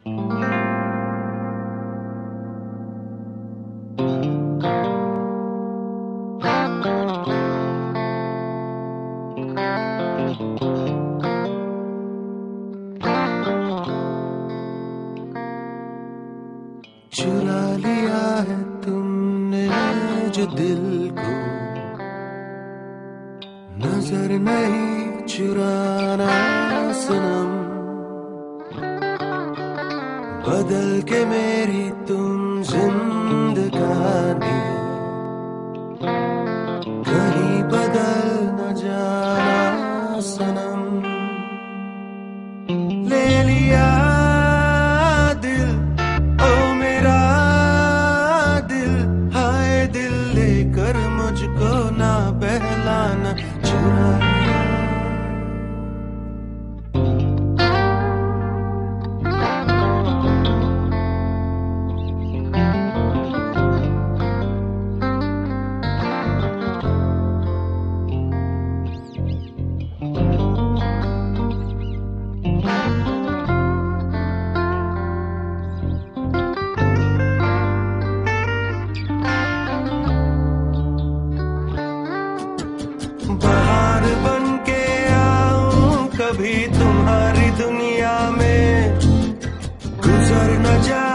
चुरा लिया है तुमने जो दिल को, नजर नहीं चुराना सनम। बदल के मेरी तुम जिंदगानी, कहीं बदल न जाना सनम। ले लिया दिल, ओ मेरा दिल, हाय दिल लेकर मुझको ना बहलाना। चुरा बाहर बन के आऊं कभी तुम्हारी दुनिया में, गुजर न जा